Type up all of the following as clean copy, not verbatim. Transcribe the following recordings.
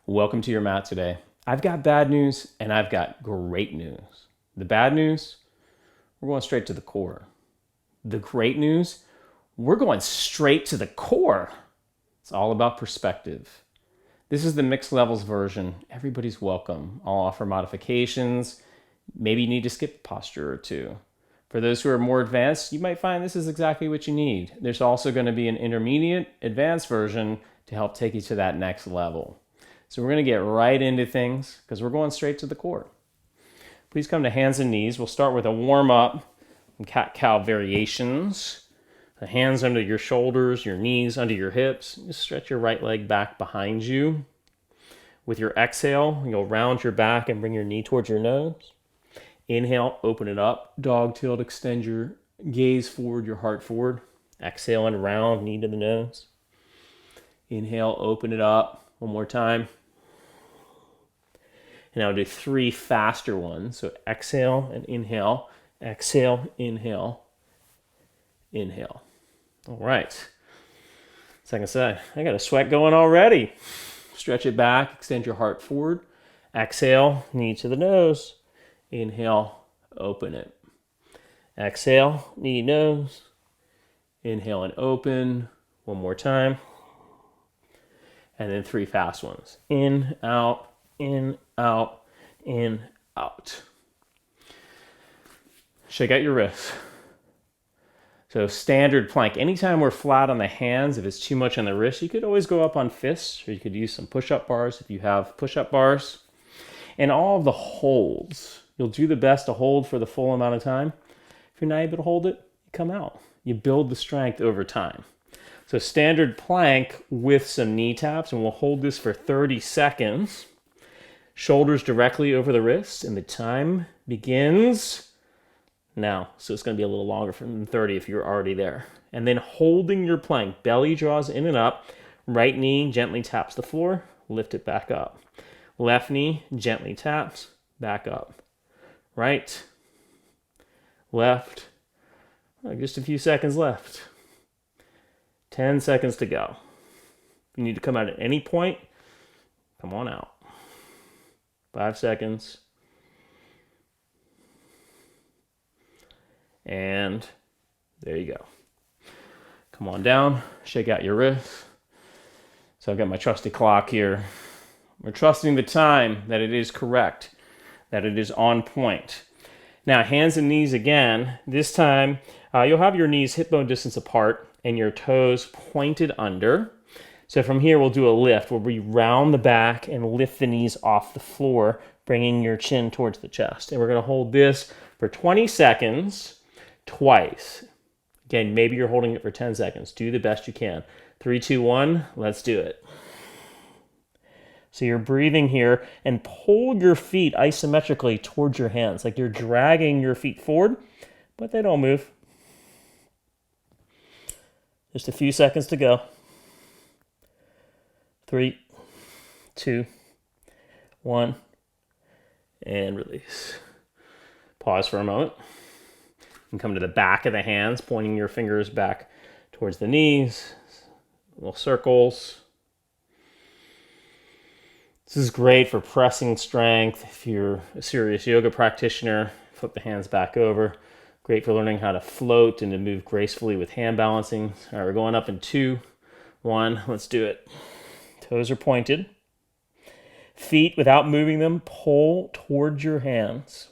Welcome to your mat today. I've got bad news and I've got great news. The bad news, we're going straight to the core. The great news, we're going straight to the core. It's all about perspective. This is the mixed levels version. Everybody's welcome. I'll offer modifications. Maybe you need to skip a posture or two. For those who are more advanced, you might find this is exactly what you need. There's also going to be an intermediate, advanced version to help take you to that next level. So we're going to get right into things because we're going straight to the core. Please come to hands and knees. We'll start with a warm-up and cat-cow variations. The hands under your shoulders, your knees under your hips. Just stretch your right leg back behind you. With your exhale, you'll round your back and bring your knee towards your nose. Inhale, open it up. Dog tilt, extend your gaze forward, your heart forward. Exhale and round, knee to the nose. Inhale, open it up. One more time. And I'll do 3 faster ones. So exhale and inhale. Exhale, inhale, inhale. All right. Second side. I got a sweat going already. Stretch it back. Extend your heart forward. Exhale, knee to the nose. Inhale, open it. Exhale, knee, nose. Inhale and open. One more time. And then 3 fast ones. In, out, in, out, in, out. Shake out your wrists. So standard plank. Anytime we're flat on the hands, if it's too much on the wrist, you could always go up on fists, or you could use some push-up bars if you have push-up bars. And all of the holds, you'll do the best to hold for the full amount of time. If you're not able to hold it, you come out. You build the strength over time. So standard plank with some knee taps, and we'll hold this for 30 seconds. Shoulders directly over the wrists, and the time begins now. So it's going to be a little longer than 30 if you're already there. And then holding your plank, belly draws in and up. Right knee gently taps the floor, lift it back up. Left knee gently taps, back up. Right, left, just a few seconds left. 10 seconds to go. If you need to come out at any point, come on out. 5 seconds. And there you go. Come on down, shake out your wrists. So I've got my trusty clock here. We're trusting the time that it is correct, that it is on point. Now, hands and knees again. This time, you'll have your knees hip bone distance apart and your toes pointed under. So from here, we'll do a lift where we round the back and lift the knees off the floor, bringing your chin towards the chest. And we're going to hold this for 20 seconds twice. Again, maybe you're holding it for 10 seconds. Do the best you can. 3, 2, 1, let's do it. So you're breathing here and pull your feet isometrically towards your hands, like you're dragging your feet forward, but they don't move. Just a few seconds to go. 3, 2, 1, and release. Pause for a moment. And come to the back of the hands, pointing your fingers back towards the knees. Little circles. This is great for pressing strength. If you're a serious yoga practitioner, flip the hands back over. Great for learning how to float and to move gracefully with hand balancing. All right, we're going up in 2, 1. Let's do it. Toes are pointed. Feet, without moving them, pull towards your hands.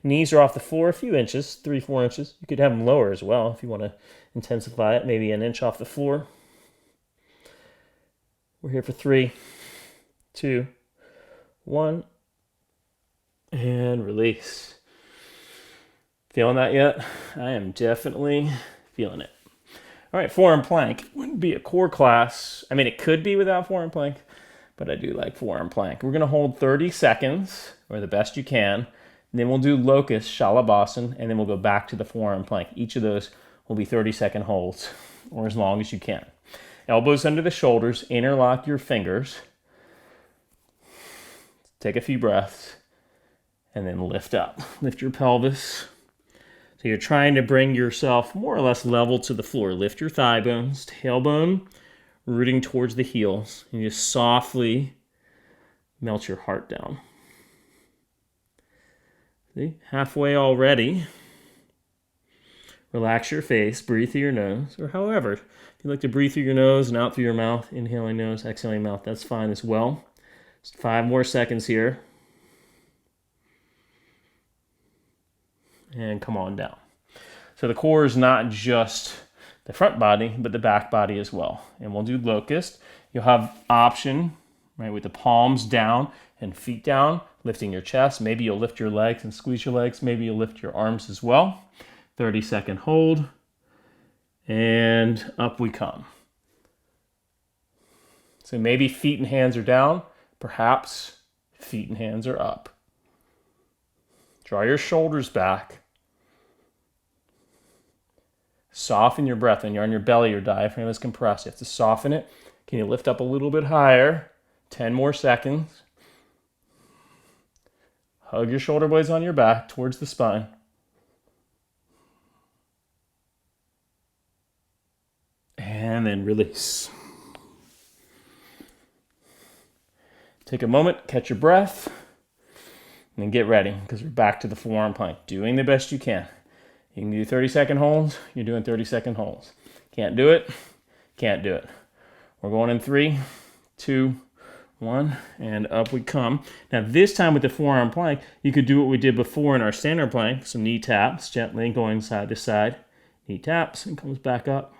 Knees are off the floor a few inches, 3, 4 inches. You could have them lower as well if you want to intensify it, maybe an inch off the floor. We're here for 3, 2, 1, and release. Feeling that yet? I am definitely feeling it. All right, forearm plank. Wouldn't be a core class. I mean, it could be without forearm plank, but I do like forearm plank. We're going to hold 30 seconds, or the best you can. And then we'll do locust, shalabhasana, and then we'll go back to the forearm plank. Each of those will be 30-second holds, or as long as you can. Elbows under the shoulders, interlock your fingers. Take a few breaths, and then lift up. Lift your pelvis. So you're trying to bring yourself more or less level to the floor. Lift your thigh bones, tailbone rooting towards the heels. And you just softly melt your heart down. See, halfway already. Relax your face, breathe through your nose, or however. If you like to breathe through your nose and out through your mouth, inhaling nose, exhaling mouth, that's fine as well. Just 5 more seconds here. And come on down. So the core is not just the front body, but the back body as well. And we'll do Locust. You'll have option, right, with the palms down and feet down, lifting your chest. Maybe you'll lift your legs and squeeze your legs. Maybe you'll lift your arms as well. 30-second hold. And up we come. So maybe feet and hands are down. Perhaps feet and hands are up. Draw your shoulders back. Soften your breath. When you're on your belly, your diaphragm is compressed. You have to soften it. Can you lift up a little bit higher? 10 more seconds. Hug your shoulder blades on your back towards the spine. And then release. Take a moment, catch your breath, and then get ready because we're back to the forearm plank. Doing the best you can. You can do 30-second holds, you're doing 30-second holds. Can't do it, can't do it. We're going in 3, 2, 1, and up we come. Now this time with the forearm plank, you could do what we did before in our standard plank. So knee taps, gently going side to side. Knee taps and comes back up.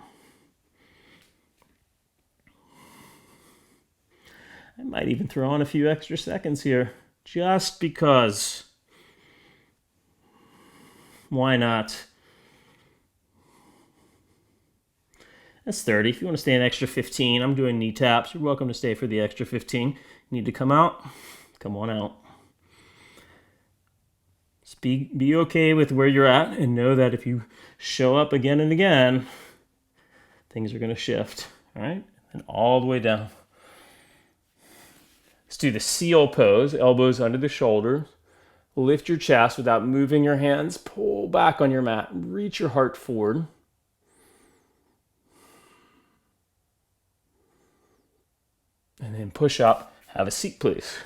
I might even throw on a few extra seconds here, just because. Why not? That's 30. If you want to stay an extra 15, I'm doing knee taps. You're welcome to stay for the extra 15. You need to come out? Come on out. Just be okay with where you're at and know that if you show up again and again, things are going to shift. All right? And all the way down. Let's do the seal pose, elbows under the shoulders. Lift your chest without moving your hands. Pull back on your mat. Reach your heart forward. And then push up. Have a seat, please.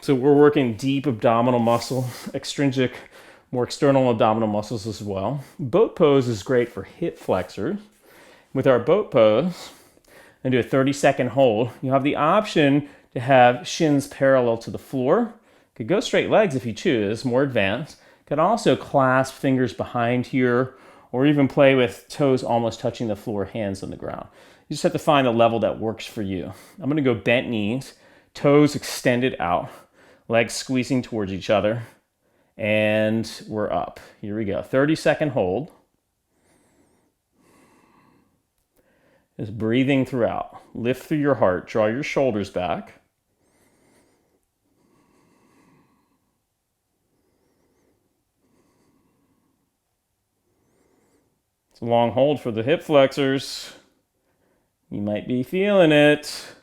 So we're working deep abdominal muscle, extrinsic, more external abdominal muscles as well. Boat pose is great for hip flexors. With our boat pose, and do a 30-second hold, you'll have the option to have shins parallel to the floor. Could go straight legs if you choose, more advanced. Could also clasp fingers behind here, or even play with toes almost touching the floor, hands on the ground. You just have to find a level that works for you. I'm gonna go bent knees, toes extended out, legs squeezing towards each other, and we're up. Here we go, 30-second hold. Just breathing throughout. Lift through your heart, draw your shoulders back. It's a long hold for the hip flexors. You might be feeling it.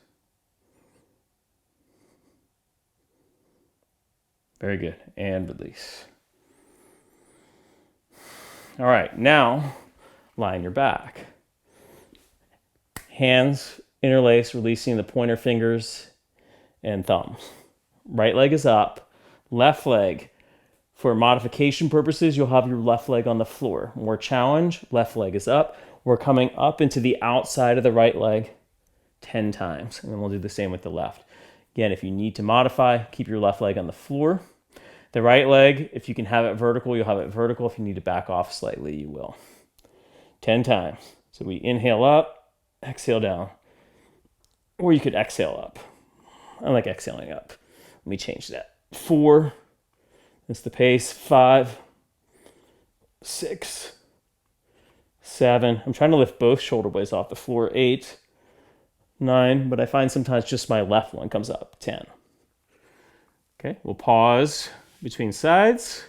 Very good, and release. All right, now lie on your back. Hands interlace, releasing the pointer fingers and thumbs. Right leg is up, left leg. For modification purposes, you'll have your left leg on the floor. More challenge, left leg is up. We're coming up into the outside of the right leg 10 times, and then we'll do the same with the left. Again, if you need to modify, keep your left leg on the floor. The right leg, if you can have it vertical, you'll have it vertical. If you need to back off slightly, you will. 10 times. So we inhale up, exhale down. Or you could exhale up. I like exhaling up. Let me change that. 4. That's the pace. 5. 6. 7. I'm trying to lift both shoulder blades off the floor. 8. 9. But I find sometimes just my left one comes up. 10. Okay, we'll pause between sides.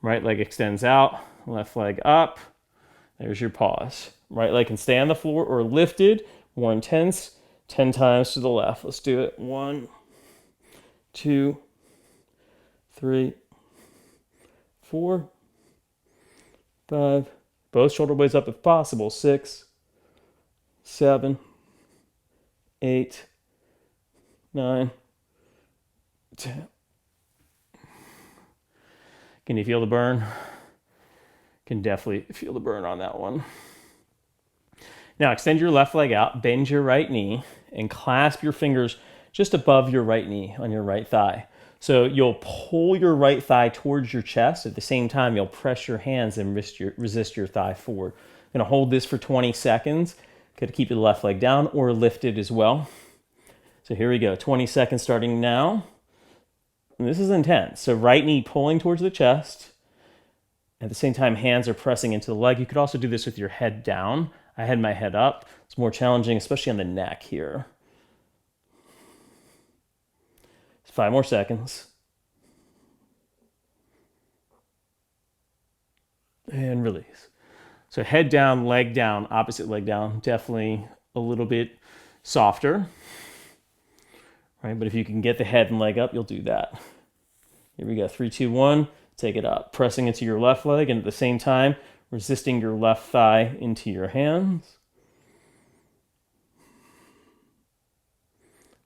Right leg extends out. Left leg up. There's your pause. Right leg can stay on the floor or lifted, more intense, 10 times to the left. Let's do it. 1, 2, 3, 4, 5. Both shoulder blades up if possible. 6, 7, 8, 9, 10. Can you feel the burn? Can definitely feel the burn on that one. Now extend your left leg out, bend your right knee, and clasp your fingers just above your right knee on your right thigh. So you'll pull your right thigh towards your chest. At the same time, you'll press your hands and resist your thigh forward. I'm gonna hold this for 20 seconds. Gotta keep your left leg down or lifted as well. So here we go, 20 seconds starting now. And this is intense. So right knee pulling towards the chest. At the same time, hands are pressing into the leg. You could also do this with your head down. I had my head up. It's more challenging, especially on the neck here. 5 more seconds. And release. So head down, opposite leg down. Definitely a little bit softer. Right? But if you can get the head and leg up, you'll do that. Here we go. 3, 2, 1. Take it up. Pressing into your left leg and at the same time, resisting your left thigh into your hands.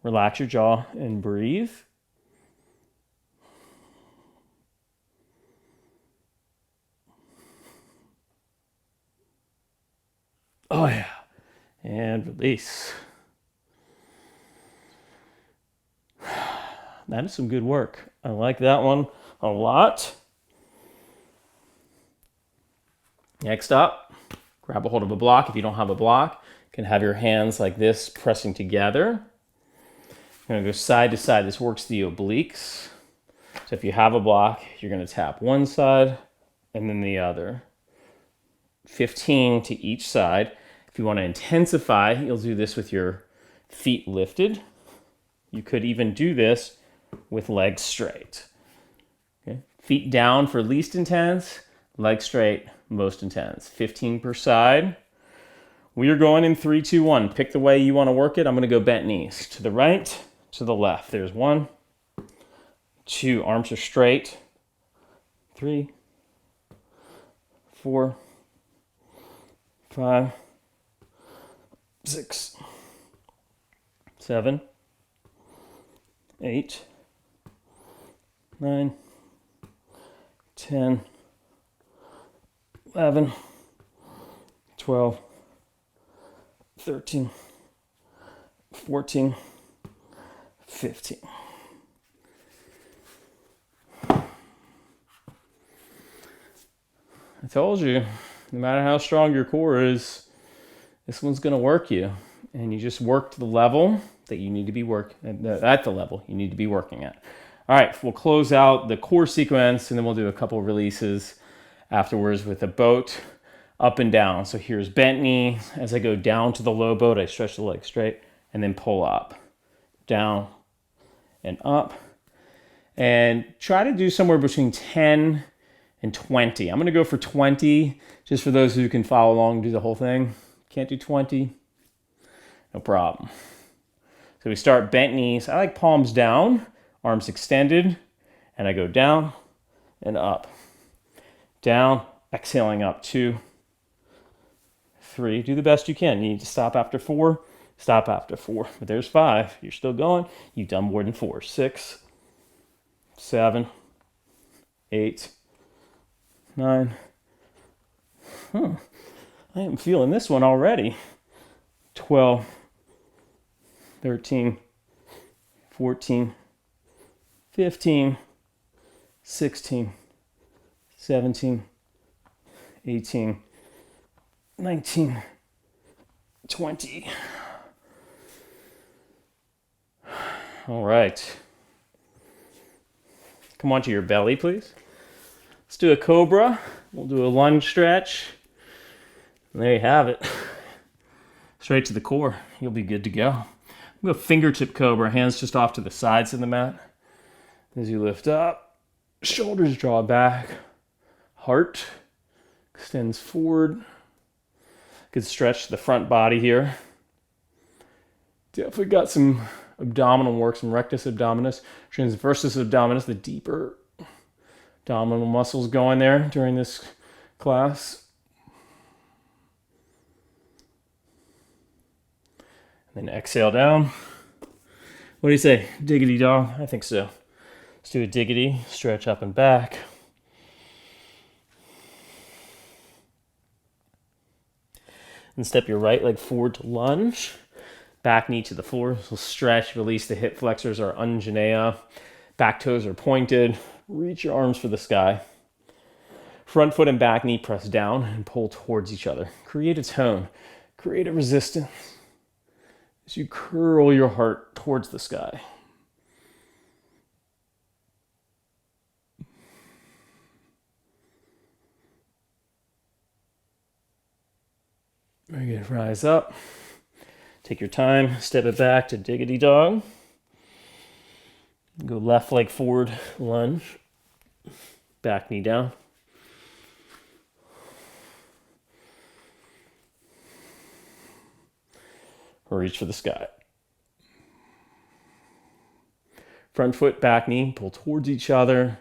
Relax your jaw and breathe. Oh yeah. And release. That is some good work. I like that one a lot. Next up, grab a hold of a block. If you don't have a block, you can have your hands like this pressing together. You're gonna go side to side. This works the obliques. So if you have a block, you're gonna tap one side and then the other. 15 to each side. If you want to intensify, you'll do this with your feet lifted. You could even do this with legs straight. Okay. Feet down for least intense, legs straight, most intense. 15 per side. We are going in 3, 2, 1. Pick the way you want to work it. I'm going to go bent knees. To the right, to the left. There's 1, 2. Arms are straight. 3, 4, 5, 6, 7, 8, 9, 10, 11, 12, 13, 14, 15. I told you, no matter how strong your core is, this one's going to work you. And you just work to the level that you need to be at the level you need to be working at. All right, we'll close out the core sequence and then we'll do a couple releases afterwards with a boat up and down. So here's bent knee. As I go down to the low boat, I stretch the leg straight and then pull up, down and up. And try to do somewhere between 10 and 20. I'm going to go for 20 just for those who can follow along and do the whole thing. Can't do 20? No problem. So we start bent knees. I like palms down, arms extended, and I go down and up. Down, exhaling up. 2, 3. Do the best you can. You need to stop after 4. Stop after 4. But there's 5. You're still going. You've done more than 4. 6, 7, 8, 9. I am feeling this one already. 12, 13, 14, 15, 16, 17, 18, 19, 20. All right. Come onto your belly, please. Let's do a Cobra. We'll do a lunge stretch. And there you have it. Straight to the core. You'll be good to go. We'll go fingertip Cobra. Hands just off to the sides of the mat. As you lift up, shoulders draw back. Heart extends forward. Good stretch to the front body here. Definitely got some abdominal work, some rectus abdominis, transversus abdominis, the deeper abdominal muscles going there during this class. Then exhale down. What do you say? Diggity dog? I think so. Let's do a diggity. Stretch up and back. And step your right leg forward to lunge. Back knee to the floor. So stretch, release the hip flexors or unjanea. Back toes are pointed. Reach your arms for the sky. Front foot and back knee press down and pull towards each other. Create a tone. Create a resistance as you curl your heart towards the sky. Very good. Rise up. Take your time. Step it back to diggity dog. Go left leg forward, lunge. Back knee down. Reach for the sky. Front foot, back knee, pull towards each other.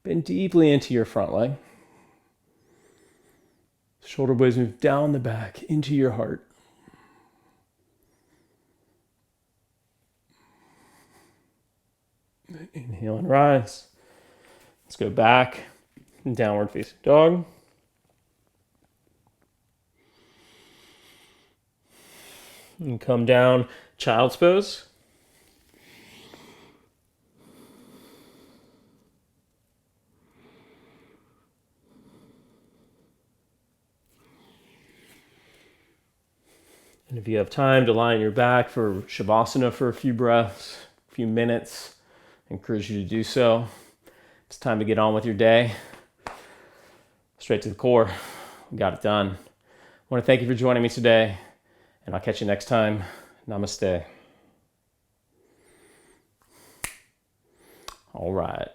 Bend deeply into your front leg. Shoulder blades move down the back into your heart. Inhale and rise. Let's go back. Downward facing dog. And come down, child's pose. And if you have time to lie on your back for Shavasana for a few breaths, a few minutes, I encourage you to do so. It's time to get on with your day. Straight to the core. We got it done. I want to thank you for joining me today, and I'll catch you next time. Namaste. All right.